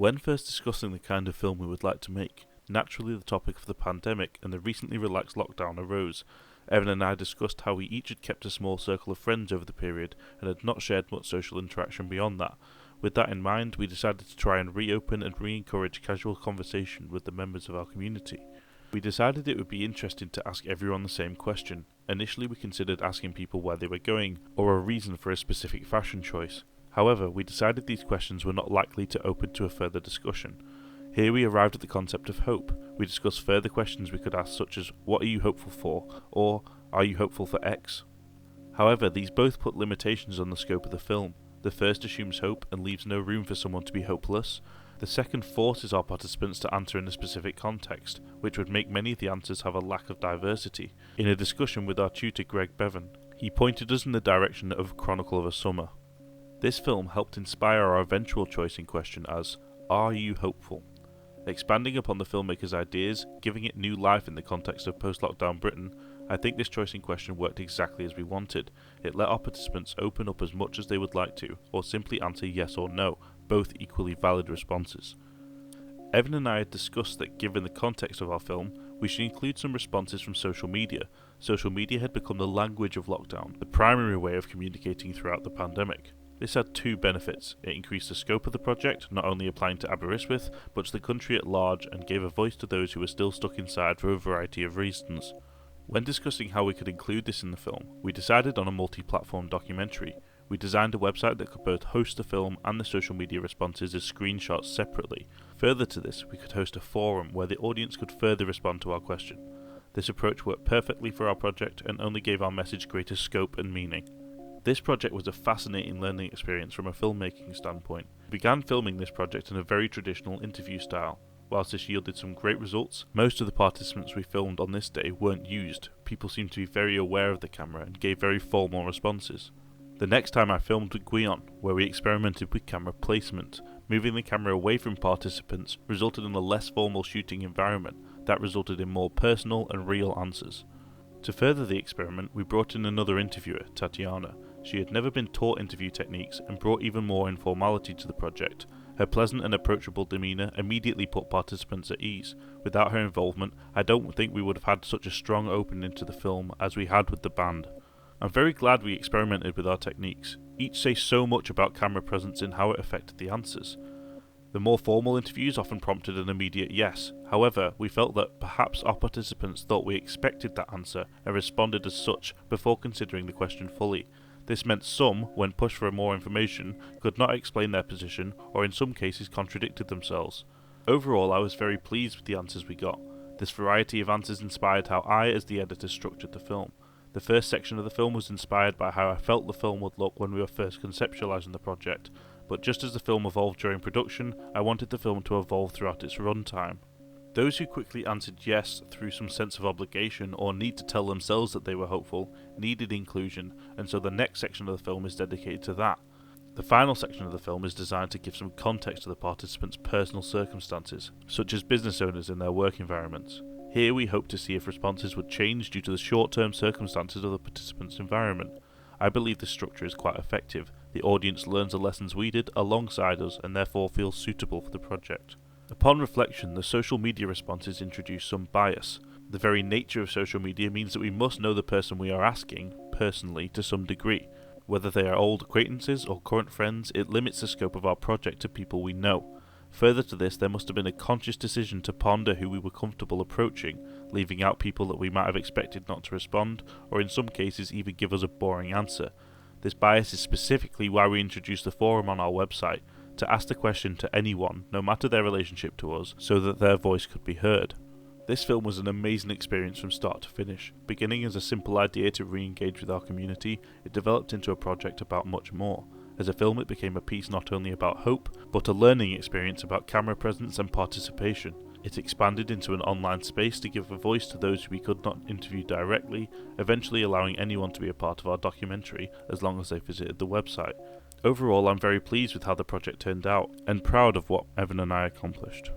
When first discussing the kind of film we would like to make, naturally the topic of the pandemic and the recently relaxed lockdown arose. Evan and I discussed how we each had kept a small circle of friends over the period and had not shared much social interaction beyond that. With that in mind, we decided to try and reopen and re-encourage casual conversation with the members of our community. We decided it would be interesting to ask everyone the same question. Initially we considered asking people where they were going, or a reason for a specific fashion choice. However, we decided these questions were not likely to open to a further discussion. Here we arrived at the concept of hope. We discussed further questions we could ask, such as, what are you hopeful for? Or, are you hopeful for X? However, these both put limitations on the scope of the film. The first assumes hope and leaves no room for someone to be hopeless. The second forces our participants to answer in a specific context, which would make many of the answers have a lack of diversity. In a discussion with our tutor Greg Bevan, he pointed us in the direction of Chronicle of a Summer. This film helped inspire our eventual choice in question as, Are You Hopeful? Expanding upon the filmmaker's ideas, giving it new life in the context of post-lockdown Britain, I think this choice in question worked exactly as we wanted. It let our participants open up as much as they would like to, or simply answer yes or no, both equally valid responses. Evan and I had discussed that given the context of our film, we should include some responses from social media. Social media had become the language of lockdown, the primary way of communicating throughout the pandemic. This had two benefits. It increased the scope of the project, not only applying to Aberystwyth, but to the country at large, and gave a voice to those who were still stuck inside for a variety of reasons. When discussing how we could include this in the film, we decided on a multi-platform documentary. We designed a website that could both host the film and the social media responses as screenshots separately. Further to this, we could host a forum where the audience could further respond to our question. This approach worked perfectly for our project and only gave our message greater scope and meaning. This project was a fascinating learning experience from a filmmaking standpoint. We began filming this project in a very traditional interview style. Whilst this yielded some great results, most of the participants we filmed on this day weren't used. People seemed to be very aware of the camera and gave very formal responses. The next time I filmed with Guion, where we experimented with camera placement. Moving the camera away from participants resulted in a less formal shooting environment that resulted in more personal and real answers. To further the experiment, we brought in another interviewer, Tatiana. She had never been taught interview techniques and brought even more informality to the project. Her pleasant and approachable demeanour immediately put participants at ease. Without her involvement, I don't think we would have had such a strong opening to the film as we had with the band. I'm very glad we experimented with our techniques. Each say so much about camera presence and how it affected the answers. The more formal interviews often prompted an immediate yes. However, we felt that perhaps our participants thought we expected that answer and responded as such before considering the question fully. This meant some, when pushed for more information, could not explain their position or in some cases contradicted themselves. Overall, I was very pleased with the answers we got. This variety of answers inspired how I, as the editor, structured the film. The first section of the film was inspired by how I felt the film would look when we were first conceptualising the project, but just as the film evolved during production, I wanted the film to evolve throughout its runtime. Those who quickly answered yes through some sense of obligation or need to tell themselves that they were hopeful needed inclusion, and so the next section of the film is dedicated to that. The final section of the film is designed to give some context to the participants' personal circumstances, such as business owners in their work environments. Here we hope to see if responses would change due to the short-term circumstances of the participants' environment. I believe this structure is quite effective. The audience learns the lessons we did alongside us and therefore feels suitable for the project. Upon reflection, the social media responses introduce some bias. The very nature of social media means that we must know the person we are asking, personally, to some degree. Whether they are old acquaintances or current friends, it limits the scope of our project to people we know. Further to this, there must have been a conscious decision to ponder who we were comfortable approaching, leaving out people that we might have expected not to respond, or in some cases even give us a boring answer. This bias is specifically why we introduced the forum on our website, to ask the question to anyone, no matter their relationship to us, so that their voice could be heard. This film was an amazing experience from start to finish. Beginning as a simple idea to re-engage with our community, it developed into a project about much more. As a film, it became a piece not only about hope, but a learning experience about camera presence and participation. It expanded into an online space to give a voice to those we could not interview directly, eventually allowing anyone to be a part of our documentary as long as they visited the website. Overall, I'm very pleased with how the project turned out, and proud of what Evan and I accomplished.